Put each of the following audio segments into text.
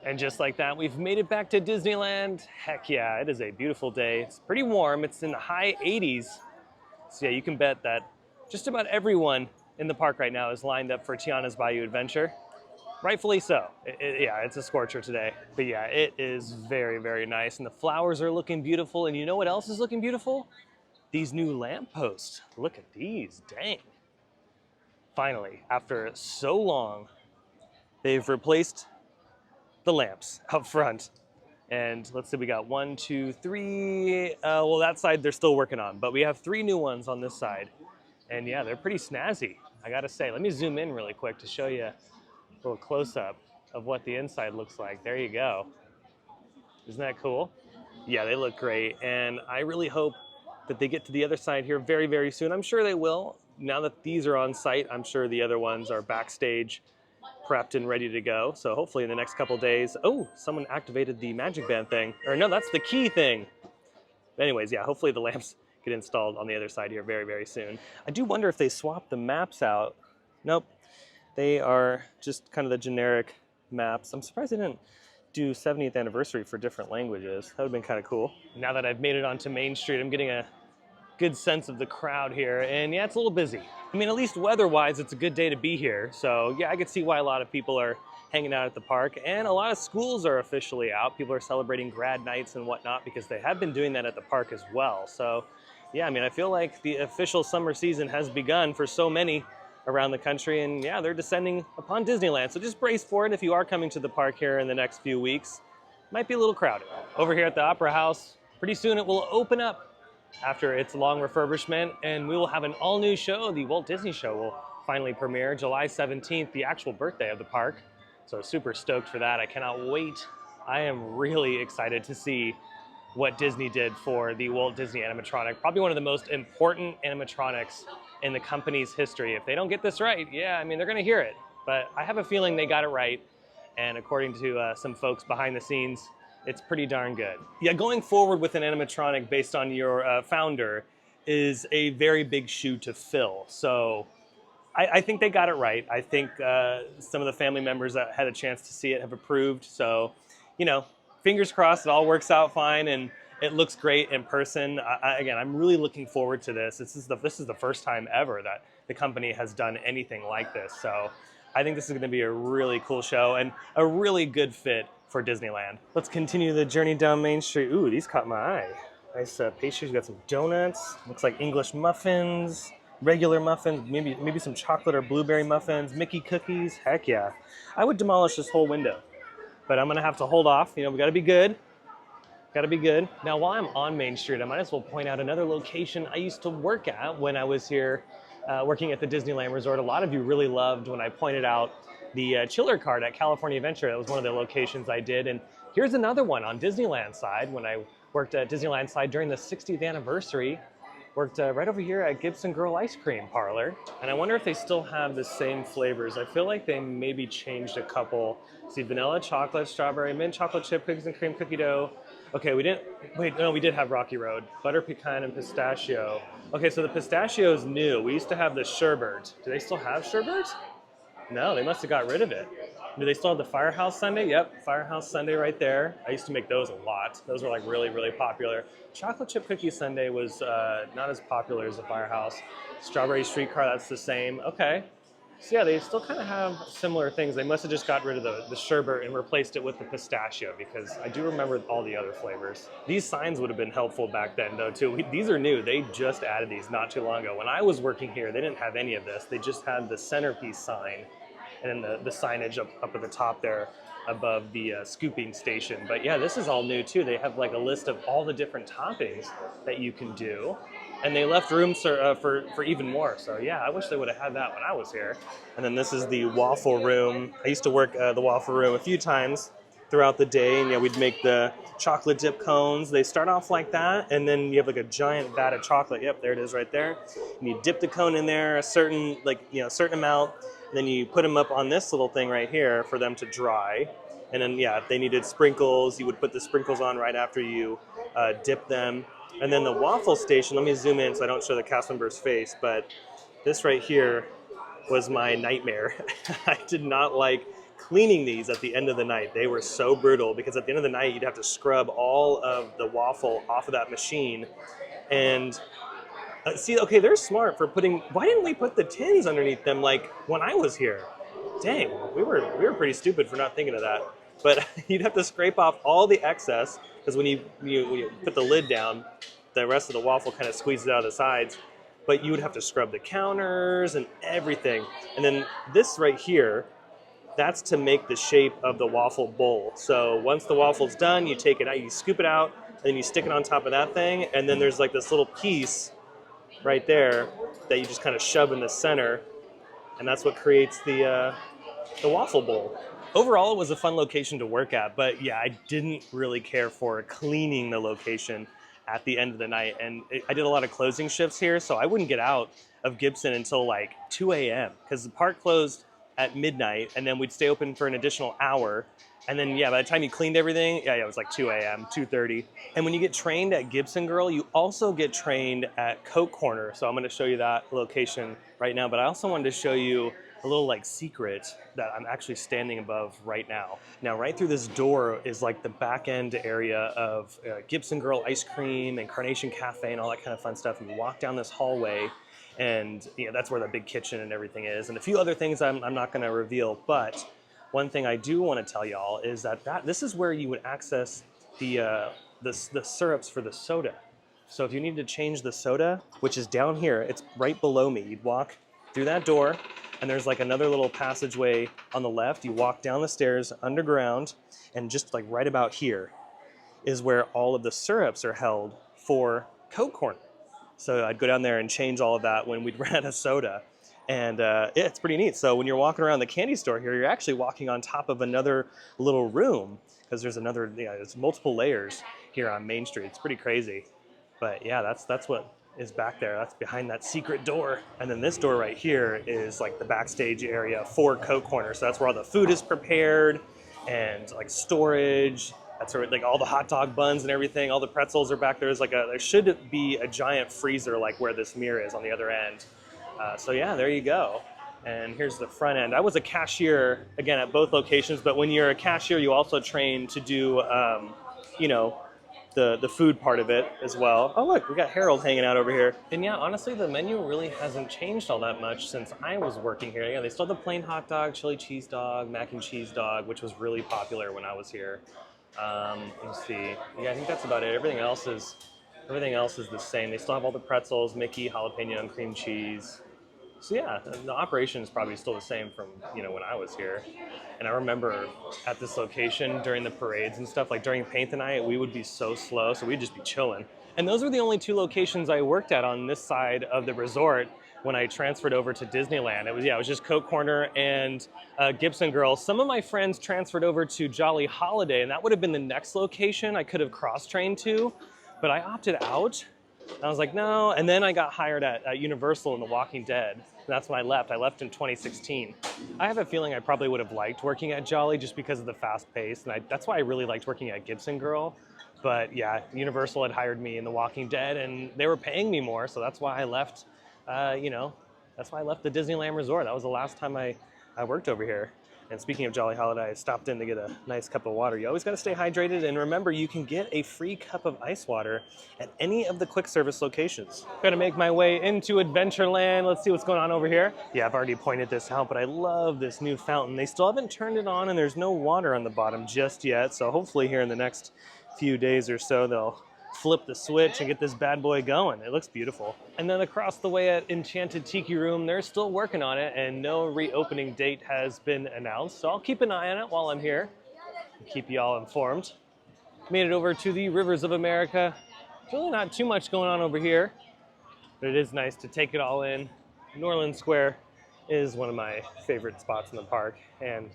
And just like that, we've made it back to Disneyland. Heck yeah, it is a beautiful day. It's pretty warm. It's in the high 80s. So yeah, you can bet that just about everyone in the park right now is lined up for Tiana's Bayou Adventure. Rightfully so. Yeah, it's a scorcher today. But yeah, it is very, very nice. And the flowers are looking beautiful. And you know what else is looking beautiful? These new lampposts. Look at these, dang. Finally, after so long, they've replaced the lamps up front. And let's see, we got 1, 2, 3. Well, that side they're still working on, but we have 3 new ones on this side. And yeah, they're pretty snazzy, I gotta say. Let me zoom in really quick to show you a little close-up of what the inside looks like. There you go. Isn't that cool? Yeah, they look great. And I really hope that they get to the other side here very, very soon. I'm sure they will. Now that these are on site, I'm sure the other ones are backstage, prepped and ready to go. So hopefully in the next couple days, oh, someone activated the magic band thing. Or no, that's the key thing. But anyways, yeah, hopefully the lamps get installed on the other side here very, very soon. I do wonder if they swap the maps out. Nope, they are just kind of the generic maps. I'm surprised they didn't do 70th anniversary for different languages. That would have been kind of cool. Now that I've made it onto Main Street, I'm getting a good sense of the crowd here. And yeah, it's a little busy. I mean, at least weather-wise, it's a good day to be here. So yeah, I could see why a lot of people are hanging out at the park. And a lot of schools are officially out. People are celebrating grad nights and whatnot because they have been doing that at the park as well. So yeah, I mean, I feel like the official summer season has begun for so many around the country. And yeah, they're descending upon Disneyland. So just brace for it if you are coming to the park here in the next few weeks. Might be a little crowded. Over here at the Opera House, pretty soon it will open up after its long refurbishment, and we will have an all-new show. The Walt Disney Show will finally premiere July 17th, the actual birthday of the park. So super stoked for that. I cannot wait. I am really excited to see what Disney did for the Walt Disney animatronic. Probably one of the most important animatronics in the company's history. If they don't get this right, yeah, I mean, they're gonna hear it. But I have a feeling they got it right. And according to some folks behind the scenes, it's pretty darn good. Yeah, going forward with an animatronic based on your founder is a very big shoe to fill. So I think they got it right. I think some of the family members that had a chance to see it have approved. So, you know, fingers crossed it all works out fine and it looks great in person. Again, I'm really looking forward to this. This is the first time ever that the company has done anything like this. So I think this is gonna be a really cool show and a really good fit for Disneyland. Let's continue the journey down Main Street. Ooh, these caught my eye. Nice pastries. We got some donuts. Looks like English muffins, regular muffins, maybe some chocolate or blueberry muffins, Mickey cookies. Heck yeah. I would demolish this whole window, but I'm gonna have to hold off. You know, we gotta be good. Gotta be good. Now, while I'm on Main Street, I might as well point out another location I used to work at when I was here working at the Disneyland Resort. A lot of you really loved when I pointed out the chiller cart at California Adventure. That was one of the locations I did. And here's another one on Disneyland side. When I worked at Disneyland side during the 60th anniversary, worked right over here at Gibson Girl Ice Cream Parlor. And I wonder if they still have the same flavors. I feel like they maybe changed a couple. See, vanilla, chocolate, strawberry, mint, chocolate chip, cookies and cream, cookie dough. Okay, we did have Rocky Road. Butter pecan and pistachio. Okay, so the pistachio is new. We used to have the sherbet. Do they still have sherbet? No, they must have got rid of it. Do they still have the Firehouse Sundae? Yep, Firehouse Sundae right there. I used to make those a lot. Those were like really, really popular. Chocolate chip cookie sundae was not as popular as the Firehouse. Strawberry streetcar, that's the same. Okay. So yeah, they still kind of have similar things. They must have just got rid of the sherbet and replaced it with the pistachio because I do remember all the other flavors. These signs would have been helpful back then though too. These are new. They just added these not too long ago. When I was working here, they didn't have any of this. They just had the centerpiece sign and then the signage up at the top there above the scooping station. But yeah, this is all new too. They have like a list of all the different toppings that you can do. And they left room for even more. So yeah, I wish they would have had that when I was here. And then this is the waffle room. I used to work the waffle room a few times throughout the day. And yeah, we'd make the chocolate dip cones. They start off like that. And then you have like a giant vat of chocolate. Yep, there it is right there. And you dip the cone in there a certain amount. And then you put them up on this little thing right here for them to dry. And then yeah, if they needed sprinkles, you would put the sprinkles on right after you dip them. And then the waffle station, let me zoom in so I don't show the cast member's face, but this right here was my nightmare. I did not like cleaning these at the end of the night. They were so brutal because at the end of the night, you'd have to scrub all of the waffle off of that machine. And see, okay, they're smart for putting, why didn't we put the tins underneath them like when I was here? Dang, we were pretty stupid for not thinking of that. But you'd have to scrape off all the excess because when you put the lid down, the rest of the waffle kind of squeezes out of the sides. But you would have to scrub the counters and everything. And then this right here, that's to make the shape of the waffle bowl. So once the waffle's done, you take it out, you scoop it out, and then you stick it on top of that thing. And then there's like this little piece right there that you just kind of shove in the center. And that's what creates the waffle bowl. Overall, it was a fun location to work at, but yeah, I didn't really care for cleaning the location at the end of the night. And I did a lot of closing shifts here, so I wouldn't get out of Gibson until like 2 a.m. because the park closed at midnight, and then we'd stay open for an additional hour. And then, yeah, by the time you cleaned everything, yeah, it was like 2 a.m., 2:30. And when you get trained at Gibson Girl, you also get trained at Coke Corner. So I'm going to show you that location right now, but I also wanted to show you a little like secret that I'm actually standing above right now. Now, right through this door is like the back end area of Gibson Girl ice cream and Carnation Cafe and all that kind of fun stuff. And you walk down this hallway, and that's where the big kitchen and everything is, and a few other things I'm not going to reveal. But one thing I do want to tell y'all is that this is where you would access the syrups for the soda. So if you need to change the soda, which is down here, it's right below me. You'd walk through that door, and there's like another little passageway on the left. You walk down the stairs underground, and just like right about here is where all of the syrups are held for Coke Corner. So I'd go down there and change all of that when we'd run out of soda. And yeah, it's pretty neat. So when you're walking around the candy store here, you're actually walking on top of another little room because there's there's multiple layers here on Main Street. It's pretty crazy. But yeah, that's what is back there. That's behind that secret door. And then this door right here is like the backstage area for Coke Corner. So that's where all the food is prepared and like storage. That's where like all the hot dog buns and everything, all the pretzels are back there. There should be a giant freezer like where this mirror is on the other end. So yeah, there you go. And here's the front end. I was a cashier, again, at both locations, but when you're a cashier, you also train to do, the food part of it as well. Oh look, we got Harold hanging out over here. And yeah, honestly, the menu really hasn't changed all that much since I was working here. Yeah, they still have the plain hot dog, chili cheese dog, mac and cheese dog, which was really popular when I was here. Let's see. Yeah, I think that's about it. Everything else is the same. They still have all the pretzels, Mickey, jalapeno, and cream cheese. So yeah, the operation is probably still the same from when I was here. And I remember at this location during the parades and stuff, like during paint the night, we would be so slow, so we'd just be chilling. And those were the only two locations I worked at on this side of the resort when I transferred over to Disneyland. It was just Coke Corner and Gibson Girl. Some of my friends transferred over to Jolly Holiday, and that would have been the next location I could have cross-trained to, but I opted out. And I was like, no. And then I got hired at Universal in The Walking Dead. And that's when I left. I left in 2016. I have a feeling I probably would have liked working at Jolly just because of the fast pace. And that's why I really liked working at Gibson Girl. But yeah, Universal had hired me in The Walking Dead, and they were paying me more. So that's why I left, that's why I left the Disneyland Resort. That was the last time I worked over here. And speaking of Jolly Holiday, I stopped in to get a nice cup of water. You always got to stay hydrated, and remember, you can get a free cup of ice water at any of the quick service locations. I'm gonna make my way into Adventureland. Let's see what's going on over here. Yeah, I've already pointed this out, but I love this new fountain. They still haven't turned it on, and there's no water on the bottom just yet. So hopefully here in the next few days or so, they'll flip the switch and get this bad boy going. It looks beautiful. And then across the way at Enchanted Tiki Room, they're still working on it, and no reopening date has been announced. So I'll keep an eye on it while I'm here and keep you all informed. Made it over to the Rivers of America. There's really not too much going on over here, but it is nice to take it all in. Norland Square is one of my favorite spots in the park and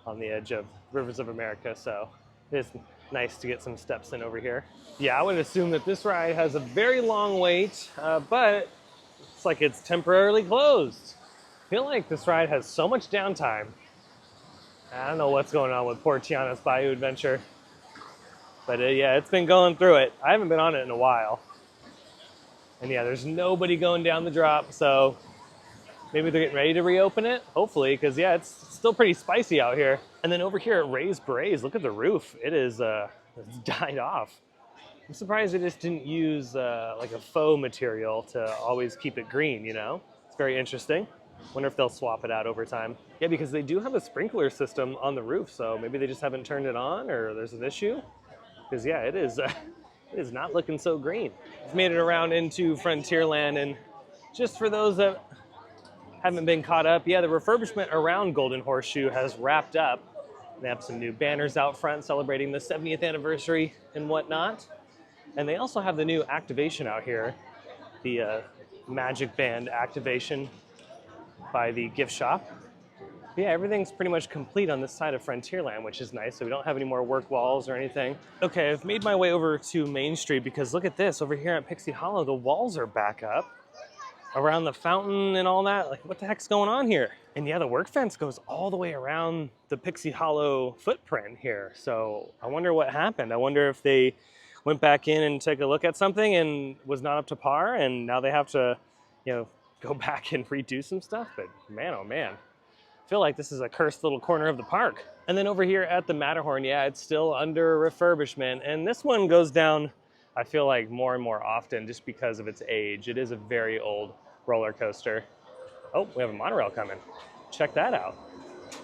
on the edge of Rivers of America, so it's nice to get some steps in over here. Yeah, I would assume that this ride has a very long wait, but it's like it's temporarily closed. I feel like this ride has so much downtime. I don't know what's going on with poor Tiana's Bayou Adventure. But yeah, it's been going through it. I haven't been on it in a while. And yeah, there's nobody going down the drop, so Maybe they're getting ready to reopen it, hopefully, because yeah, it's still pretty spicy out here. And then over here at Ray's Berets, look at the roof. It is it's died off. I'm surprised they just didn't use like a faux material to always keep it green, you know? It's very interesting. Wonder if they'll swap it out over time. Yeah, because they do have a sprinkler system on the roof, so maybe they just haven't turned it on or there's an issue. Because yeah, it is not looking so green. We've made it around into Frontierland, and just for those that haven't been caught up, yeah, the refurbishment around Golden Horseshoe has wrapped up. They have some new banners out front celebrating the 70th anniversary and whatnot. And they also have the new activation out here, the Magic Band activation by the gift shop. But yeah, everything's pretty much complete on this side of Frontierland, which is nice. So we don't have any more work walls or anything. Okay, I've made my way over to Main Street because look at this. Over here at Pixie Hollow, the walls are back up around the fountain and all that. Like, what the heck's going on here? And yeah, the work fence goes all the way around the Pixie Hollow footprint here. So I wonder what happened. I wonder if they went back in and took a look at something and was not up to par, and now they have to, you know, go back and redo some stuff. But man, oh man, I feel like this is a cursed little corner of the park. And then over here at the Matterhorn, yeah, it's still under refurbishment. And this one goes down, I feel like, more and more often just because of its age. It is a very old roller coaster. Oh, we have a monorail coming. Check that out.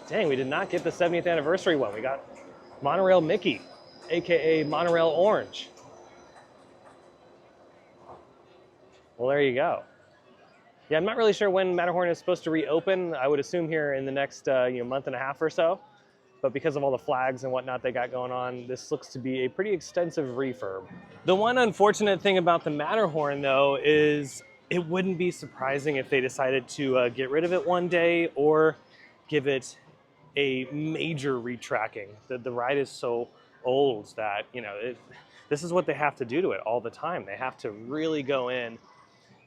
Dang, we did not get the 70th anniversary one. We got Monorail Mickey, AKA Monorail Orange. Well, there you go. Yeah, I'm not really sure when Matterhorn is supposed to reopen. I would assume here in the next month and a half or so. But because of all the flags and whatnot they got going on, this looks to be a pretty extensive refurb. The one unfortunate thing about the Matterhorn, though, is it wouldn't be surprising if they decided to get rid of it one day or give it a major retracking. The ride is so old that, you know, this is what they have to do to it all the time. They have to really go in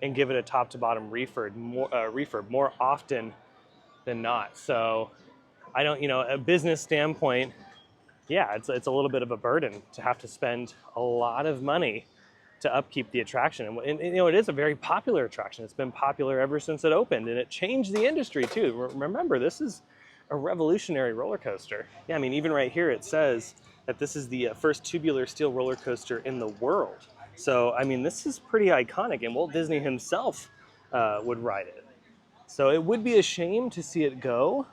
and give it a top to bottom refurb more often than not. So I don't, a business standpoint, yeah, it's a little bit of a burden to have to spend a lot of money to upkeep the attraction. And it is a very popular attraction. It's been popular ever since it opened, and it changed the industry too. Remember, this is a revolutionary roller coaster. Yeah, I mean, even right here it says that this is the first tubular steel roller coaster in the world. So, I mean, this is pretty iconic, and Walt Disney himself would ride it. So it would be a shame to see it go.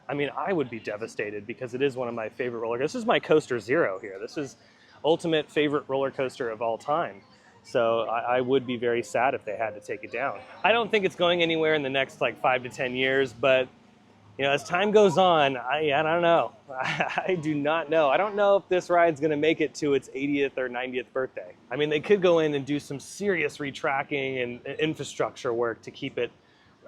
I mean, I would be devastated because it is one of my favorite roller coasters. This is my coaster zero here. This is ultimate favorite roller coaster of all time. So I would be very sad if they had to take it down. I don't think it's going anywhere in the next like 5 to 10 years, but as time goes on, I don't know. I do not know. I don't know if this ride's gonna make it to its 80th or 90th birthday. I mean, they could go in and do some serious retracking and infrastructure work to keep it,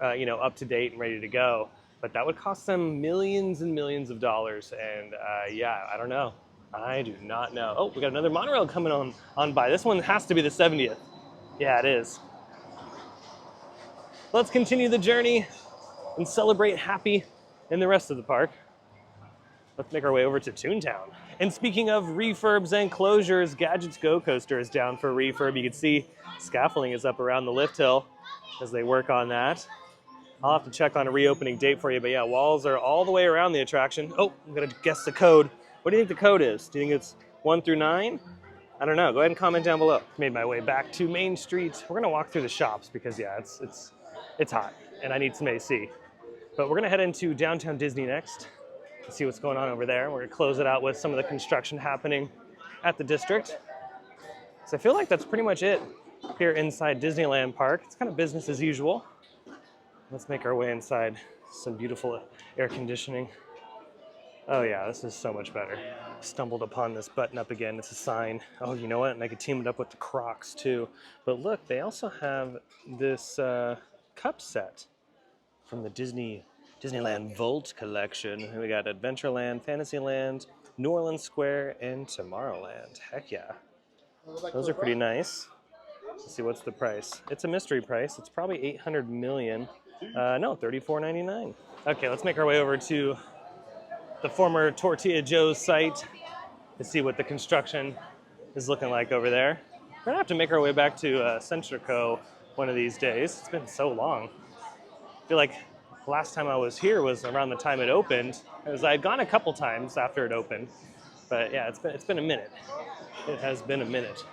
up to date and ready to go. But that would cost them millions and millions of dollars. And yeah, I don't know. I do not know. Oh, we got another monorail coming on by. This one has to be the 70th. Yeah, it is. Let's continue the journey and celebrate happy in the rest of the park. Let's make our way over to Toontown. And speaking of refurbs and closures, Gadget's Go Coaster is down for refurb. You can see scaffolding is up around the lift hill as they work on that. I'll have to check on a reopening date for you, but yeah, walls are all the way around the attraction. Oh, I'm gonna guess the code. What do you think the code is? Do you think it's 1 through 9? I don't know. Go ahead and comment down below. Made my way back to Main Street. We're gonna walk through the shops because yeah, it's hot and I need some AC. But we're gonna head into downtown Disney next and see what's going on over there. We're gonna close it out with some of the construction happening at the district. So I feel like that's pretty much it here inside Disneyland Park. It's kind of business as usual. Let's make our way inside. Some beautiful air conditioning. Oh yeah, this is so much better. Stumbled upon this button up again. It's a sign. Oh, you know what? And I could team it up with the Crocs too. But look, they also have this cup set from the Disneyland Vault collection. We got Adventureland, Fantasyland, New Orleans Square, and Tomorrowland. Heck yeah. Those are pretty nice. Let's see, what's the price? It's a mystery price. It's probably 800 million. No, $34.99. Okay, let's make our way over to the former Tortilla Joe's site to see what the construction is looking like over there. We're gonna have to make our way back to Centrico one of these days. It's been so long. feel like the last time I was here was around the time it opened. I had gone a couple times after it opened, but yeah, it's been a minute. It has been a minute.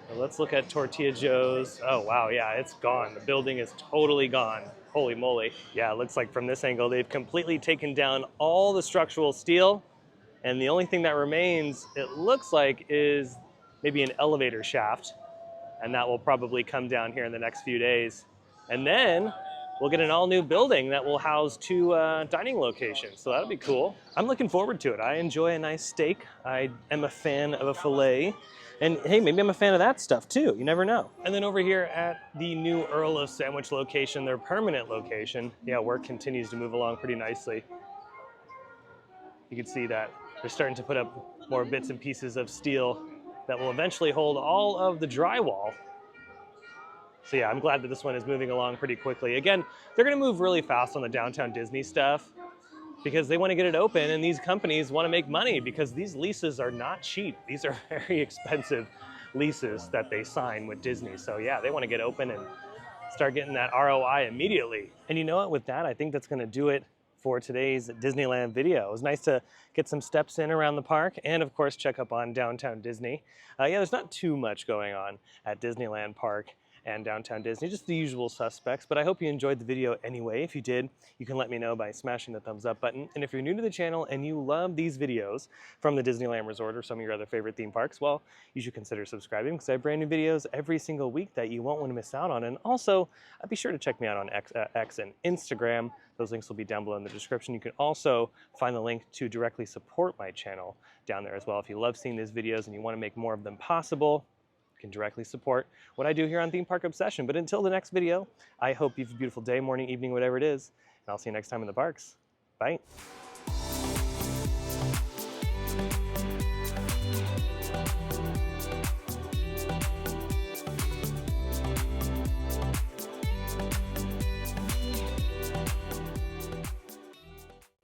So let's look at Tortilla Joe's. Oh wow, yeah, it's gone. The building is totally gone. Holy moly. Yeah, it looks like from this angle they've completely taken down all the structural steel, and the only thing that remains, it looks like, is maybe an elevator shaft, and that will probably come down here in the next few days. And then we'll get an all-new building that will house 2 dining locations, so that'll be cool. I'm looking forward to it. I enjoy a nice steak. I am a fan of a filet. And hey, maybe I'm a fan of that stuff too. You never know. And then over here at the new Earl of Sandwich location, their permanent location, yeah, work continues to move along pretty nicely. You can see that they're starting to put up more bits and pieces of steel that will eventually hold all of the drywall. So yeah, I'm glad that this one is moving along pretty quickly. Again, they're gonna move really fast on the downtown Disney stuff because they want to get it open, and these companies want to make money because these leases are not cheap. These are very expensive leases that they sign with Disney. So yeah, they want to get open and start getting that ROI immediately. And you know what, with that, I think that's going to do it for today's Disneyland video. It was nice to get some steps in around the park and of course check up on downtown Disney. Yeah, there's not too much going on at Disneyland Park and downtown Disney, just the usual suspects, but I hope you enjoyed the video anyway. If you did, you can let me know by smashing the thumbs up button. And if you're new to the channel and you love these videos from the Disneyland Resort or some of your other favorite theme parks, well, you should consider subscribing because I have brand new videos every single week that you won't want to miss out on. And also, be sure to check me out on X and Instagram. Those links will be down below in the description. You can also find the link to directly support my channel down there as well. If you love seeing these videos and you want to make more of them possible, can directly support what I do here on Theme Park Obsession. But until the next video, I hope you have a beautiful day, morning, evening, whatever it is, and I'll see you next time in the parks. Bye.